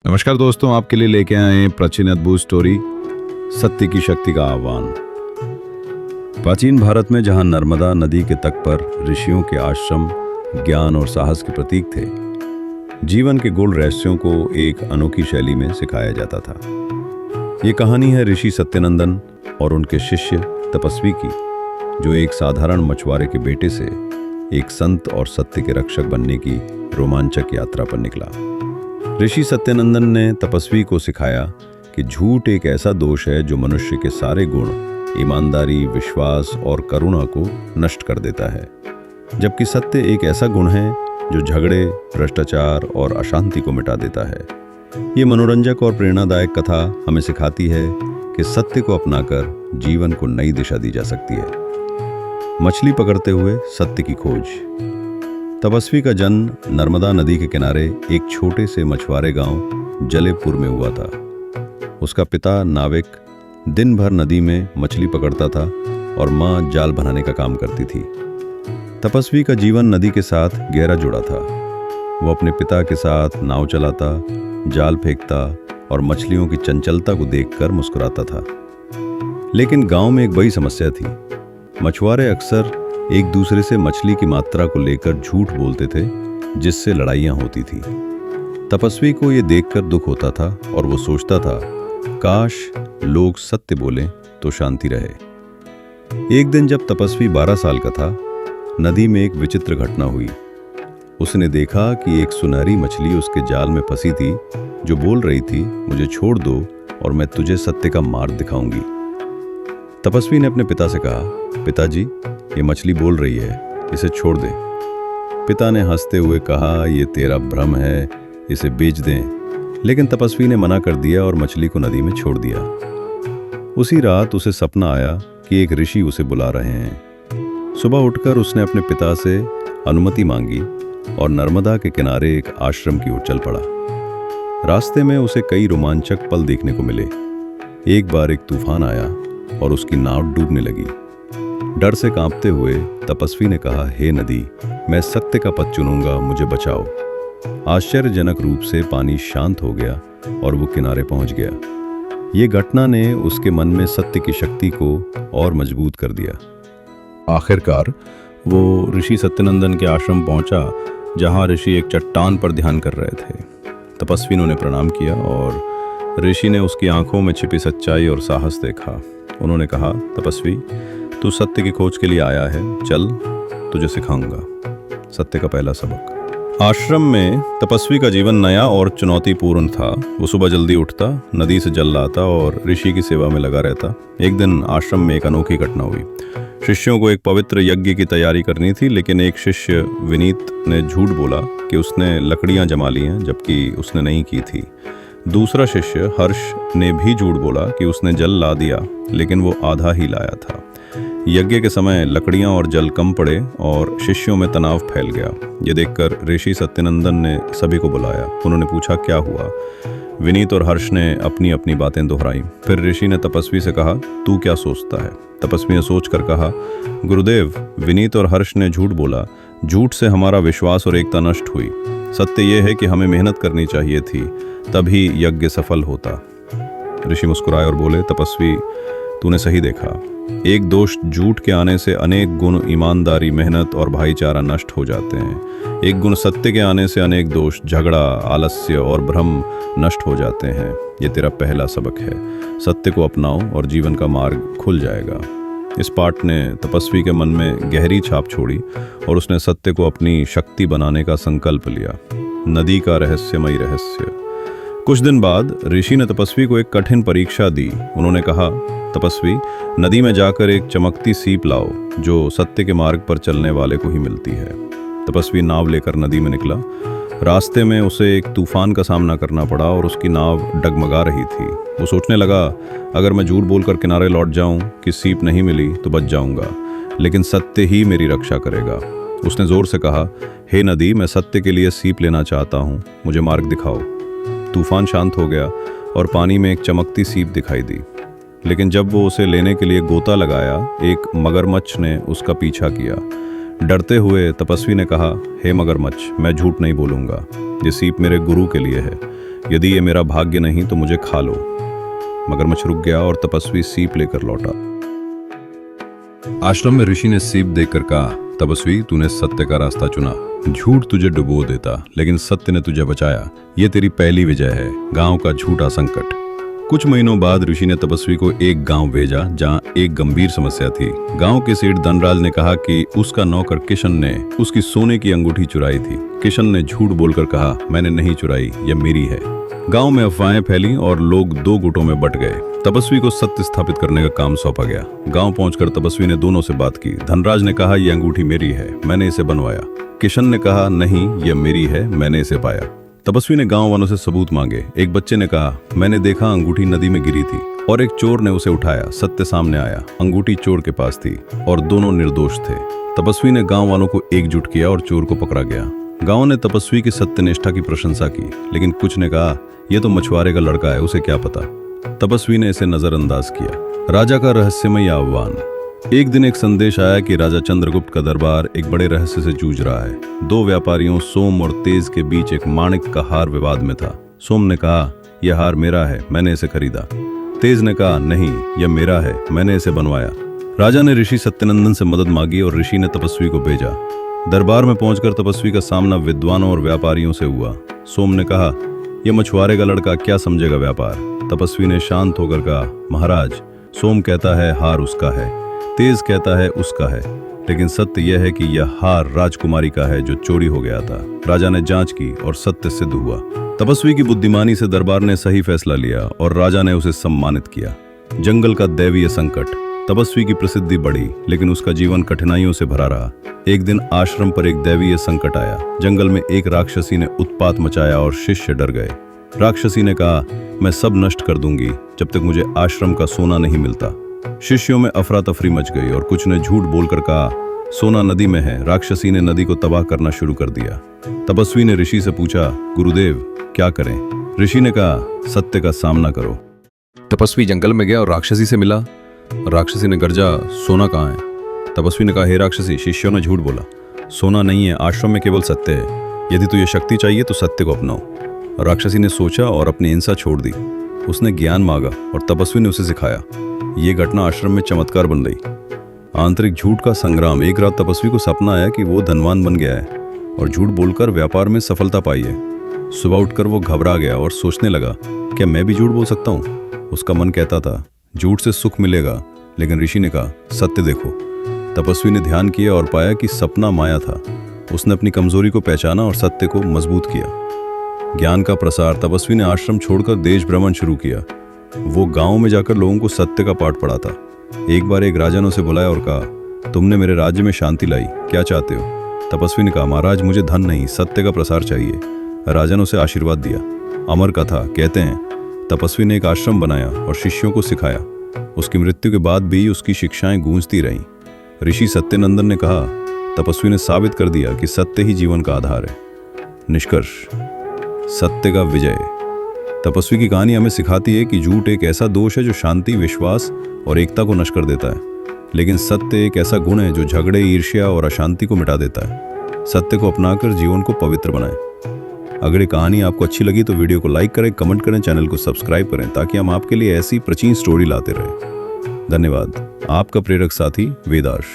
नमस्कार दोस्तों, आपके लिए लेके आए हैं प्राचीन अद्भुत स्टोरी सत्य की शक्ति का आह्वान। प्राचीन भारत में जहां नर्मदा नदी के तट पर ऋषियों के आश्रम ज्ञान और साहस के प्रतीक थे, जीवन के गूढ़ रहस्यों को एक अनोखी शैली में सिखाया जाता था। ये कहानी है ऋषि सत्यनंदन और उनके शिष्य तपस्वी की, जो एक साधारण मछुआरे के बेटे से एक संत और सत्य के रक्षक बनने की रोमांचक यात्रा पर निकला। ऋषि सत्यनंदन ने तपस्वी को सिखाया कि झूठ एक ऐसा दोष है जो मनुष्य के सारे गुण, ईमानदारी, विश्वास और करुणा को नष्ट कर देता है, जबकि सत्य एक ऐसा गुण है जो झगड़े, भ्रष्टाचार और अशांति को मिटा देता है। ये मनोरंजक और प्रेरणादायक कथा हमें सिखाती है कि सत्य को अपनाकर जीवन को नई दिशा दी जा सकती है। मछली पकड़ते हुए सत्य की खोज। तपस्वी का जन्म नर्मदा नदी के किनारे एक छोटे से मछुआरे गांव जलेपुर में हुआ था। उसका पिता नाविक दिन भर नदी में मछली पकड़ता था और मां जाल बनाने का काम करती थी। तपस्वी का जीवन नदी के साथ गहरा जुड़ा था। वो अपने पिता के साथ नाव चलाता, जाल फेंकता और मछलियों की चंचलता को देखकर मुस्कुराता था। लेकिन गांव में एक बड़ी समस्या थी। मछुआरे अक्सर एक दूसरे से मछली की मात्रा को लेकर झूठ बोलते थे, जिससे लड़ाइयां होती थी। तपस्वी को यह देखकर दुख होता था और वो सोचता था, काश लोग सत्य बोलें तो शांति रहे। एक दिन जब तपस्वी 12 साल का था, नदी में एक विचित्र घटना हुई। उसने देखा कि एक सुनहरी मछली उसके जाल में फंसी थी, जो बोल रही थी, मुझे छोड़ दो और मैं तुझे सत्य का मार्ग दिखाऊंगी। तपस्वी ने अपने पिता से कहा, पिताजी, ये मछली बोल रही है, इसे छोड़ दें। पिता ने हंसते हुए कहा, ये तेरा भ्रम है, इसे बेच दें। लेकिन तपस्वी ने मना कर दिया और मछली को नदी में छोड़ दिया। उसी रात उसे सपना आया कि एक ऋषि उसे बुला रहे हैं। सुबह उठकर उसने अपने पिता से अनुमति मांगी और नर्मदा के किनारे एक आश्रम की ओर चल पड़ा। रास्ते में उसे कई रोमांचक पल देखने को मिले। एक बार एक तूफान आया और उसकी नाव डूबने लगी। डर से कांपते हुए तपस्वी ने कहा, हे नदी, मैं सत्य का पथ चुनूंगा, मुझे बचाओ। आश्चर्यजनक रूप से पानी शांत हो गया और वो किनारे पहुंच गया। ये घटना ने उसके मन में सत्य की शक्ति को और मजबूत कर दिया। आखिरकार वो ऋषि सत्यनंदन के आश्रम पहुंचा, जहां ऋषि एक चट्टान पर ध्यान कर रहे थे। तपस्वी ने उन्हें प्रणाम किया और ऋषि ने उसकी आंखों में छिपी सच्चाई और साहस देखा। उन्होंने कहा, तपस्वी, तू सत्य की खोज के लिए आया है, चल तुझे सिखाऊंगा सत्य का पहला सबक। आश्रम में तपस्वी का जीवन नया और चुनौतीपूर्ण था। वो सुबह जल्दी उठता, नदी से जल लाता और ऋषि की सेवा में लगा रहता। एक दिन आश्रम में एक अनोखी घटना हुई। शिष्यों को एक पवित्र यज्ञ की तैयारी करनी थी, लेकिन एक शिष्य विनीत ने झूठ बोला कि उसने लकड़ियां जमा ली हैं, जबकि उसने नहीं की थी। दूसरा शिष्य हर्ष ने भी झूठ बोला कि उसने जल ला दिया, लेकिन वो आधा ही लाया था। यज्ञ के समय लकड़ियां और जल कम पड़े और शिष्यों में तनाव फैल गया। ये देखकर ऋषि सत्यनंदन ने सभी को बुलाया। उन्होंने पूछा, क्या हुआ? विनीत और हर्ष ने अपनी अपनी बातें दोहराई। फिर ऋषि ने तपस्वी से कहा, तू क्या सोचता है? तपस्वी ने सोचकर कहा, गुरुदेव, विनीत और हर्ष ने झूठ बोला। झूठ से हमारा विश्वास और एकता नष्ट हुई। सत्य यह है कि हमें मेहनत करनी चाहिए थी, तभी यज्ञ सफल होता। ऋषि मुस्कुराए और बोले, तपस्वी, तूने सही देखा। एक दोष झूठ के आने से अनेक गुण, ईमानदारी, मेहनत और भाईचारा नष्ट हो जाते हैं। एक गुण सत्य के आने से अनेक दोष, झगड़ा, आलस्य और भ्रम नष्ट हो जाते हैं। ये तेरा पहला सबक है। सत्य को अपनाओ और जीवन का मार्ग खुल जाएगा। इस पाठ ने तपस्वी के मन में गहरी छाप छोड़ी और उसने सत्य को अपनी शक्ति बनाने का संकल्प लिया। नदी का रहस्यमयी रहस्य। कुछ दिन बाद ऋषि ने तपस्वी को एक कठिन परीक्षा दी। उन्होंने कहा, तपस्वी, नदी में जाकर एक चमकती सीप लाओ, जो सत्य के मार्ग पर चलने वाले को ही मिलती है। तपस्वी नाव लेकर नदी में निकला। रास्ते में उसे एक तूफान का सामना करना पड़ा और उसकी नाव डगमगा रही थी। वो सोचने लगा, अगर मैं झूठ बोलकर किनारे लौट जाऊं कि सीप नहीं मिली तो बच जाऊंगा, लेकिन सत्य ही मेरी रक्षा करेगा। उसने जोर से कहा, हे नदी, मैं सत्य के लिए सीप लेना चाहता हूं, मुझे मार्ग दिखाओ। तूफान शांत हो गया और पानी में एक चमकती सीप दिखाई दी। लेकिन जब वो उसे लेने के लिए गोता लगाया, एक मगरमच्छ ने उसका पीछा किया। डरते हुए तपस्वी ने कहा, हे मगरमच्छ, मैं झूठ नहीं बोलूँगा, ये सीप मेरे गुरु के लिए है। यदि ये मेरा भाग्य नहीं तो मुझे खा लो। मगरमच्छ रुक गया और तपस्वी सीप लेकर लौटा। आश्रम में ऋषि ने सीप देखकर कहा, तपस्वी, तूने सत्य का रास्ता चुना। झूठ तुझे डुबो देता, लेकिन सत्य ने तुझे बचाया। ये तेरी पहली विजय है, गांव का झूठा संकट। कुछ महीनों बाद ऋषि ने तपस्वी को एक गांव भेजा जहां एक गंभीर समस्या थी। गांव के सेठ धनराज ने कहा कि उसका नौकर किशन ने उसकी सोने की अंगूठी चुराई थी। किशन ने झूठ बोलकर कहा, मैंने नहीं चुराई, यह मेरी है। गांव में अफवाहें फैली और लोग दो गुटों में बट गए। तपस्वी को सत्य स्थापित करने का काम सौंपा गया। गांव पहुंचकर तपस्वी ने दोनों से बात की। धनराज ने कहा, यह अंगूठी मेरी है, मैंने इसे बनवाया। किशन ने कहा, नहीं, यह मेरी है, मैंने इसे पाया। तपस्वी ने गांव वालों से सबूत मांगे। एक बच्चे ने कहा, मैंने देखा अंगूठी नदी में गिरी थी, और एक चोर ने उसे उठाया। सत्य सामने आया, अंगूठी चोर के पास थी और दोनों निर्दोष थे। तपस्वी ने गांव वालों को एकजुट किया और चोर को पकड़ा गया। गांव ने तपस्वी की सत्यनिष्ठा की प्रशंसा की, लेकिन कुछ ने कहा, यह तो मछुआरे का लड़का है, उसे क्या पता। तपस्वी ने इसे नजरअंदाज किया। राजा का रहस्यमय आह्वान। एक दिन एक संदेश आया कि राजा चंद्रगुप्त का दरबार एक बड़े रहस्य से जूझ रहा है। दो व्यापारियों सोम और तेज के बीच एक माणिक का हार विवाद में था। सोम ने कहा, यह हार मेरा है, मैंने इसे खरीदा। तेज ने कहा, नहीं, यह मेरा है, मैंने इसे बनवाया। राजा ने ऋषि सत्यनंदन से मदद मांगी और ऋषि ने तपस्वी को भेजा। दरबार में पहुंचकर तपस्वी का सामना विद्वानों और व्यापारियों से हुआ। सोम ने कहा, यह मछुआरे का लड़का क्या समझेगा व्यापार। तपस्वी ने शांत होकर कहा, महाराज, सोम कहता है हार उसका है, तेज कहता है उसका है, लेकिन सत्य यह है कि यह हार राजकुमारी का है जो चोरी हो गया था। राजा ने जांच की और सत्य सिद्ध हुआ। तपस्वी की बुद्धिमानी से दरबार ने सही फैसला लिया और राजा ने उसे सम्मानित किया। जंगल का दैवीय संकट। तपस्वी की प्रसिद्धि बढ़ी, लेकिन उसका जीवन कठिनाइयों से भरा रहा। एक दिन आश्रम पर एक दैवीय संकट आया। जंगल में एक राक्षसी ने उत्पात मचाया और शिष्य डर गए। राक्षसी ने कहा, मैं सब नष्ट कर दूंगी जब तक मुझे आश्रम का सोना नहीं मिलता। शिष्यों में अफरा तफरी मच गई और कुछ ने झूठ बोलकर कहा, सोना नदी में है। राक्षसी ने नदी को तबाह करना शुरू कर दिया। तपस्वी ने ऋषि से पूछा, गुरुदेव, क्या करें। ऋषि ने कहा, सत्य का सामना करो। तपस्वी जंगल में गया और राक्षसी से मिला। राक्षसी ने गर्जा, सोना कहाँ है। तपस्वी ने कहा, हे राक्षसी, शिष्यों ने झूठ बोला, सोना नहीं है, आश्रम में केवल सत्य है। यदि तुझे शक्ति चाहिए तो सत्य को अपनाओ। राक्षसी ने सोचा और अपनी हिंसा छोड़ दी। उसने ज्ञान मांगा और तपस्वी ने उसे सिखाया। ये घटना आश्रम में चमत्कार बन गई। आंतरिक झूठ का संग्राम। एक रात तपस्वी को सपना आया कि वो धनवान बन गया है और झूठ बोलकर व्यापार में सफलता पाई है। सुबह उठकर वो घबरा गया और सोचने लगा, क्या मैं भी झूठ बोल सकता हूँ। उसका मन कहता था, झूठ से सुख मिलेगा, लेकिन ऋषि ने कहा, सत्य देखो। तपस्वी ने ध्यान किया और पाया कि सपना माया था। उसने अपनी कमजोरी को पहचाना और सत्य को मजबूत किया। ज्ञान का प्रसार। तपस्वी ने आश्रम छोड़कर देश भ्रमण शुरू किया। वो गांव में जाकर लोगों को सत्य का पाठ पढ़ाता। एक बार एक राजा ने उसे बुलाया और कहा, तुमने मेरे राज्य में शांति लाई, क्या चाहते हो। तपस्वी ने कहा, महाराज, मुझे धन नहीं, सत्य का प्रसार चाहिए। राजा ने उसे आशीर्वाद दिया। अमर कथा कहते हैं, तपस्वी ने एक आश्रम बनाया और शिष्यों को सिखाया। उसकी मृत्यु के बाद भी उसकी शिक्षाएं गूंजती रहीं। ऋषि सत्यनंदन ने कहा, तपस्वी ने साबित कर दिया कि सत्य ही जीवन का आधार है। निष्कर्ष, सत्य का विजय। तपस्वी की कहानी हमें सिखाती है कि झूठ एक ऐसा दोष है जो शांति, विश्वास और एकता को नष्ट कर देता है, लेकिन सत्य एक ऐसा गुण है जो झगड़े, ईर्ष्या और अशांति को मिटा देता है। सत्य को अपनाकर जीवन को पवित्र बनाएं। अगर ये कहानी आपको अच्छी लगी तो वीडियो को लाइक करें, कमेंट करें, चैनल को सब्सक्राइब करें ताकि हम आपके लिए ऐसी प्राचीन स्टोरी लाते रहें। धन्यवाद। आपका प्रेरक साथी वेदार्श।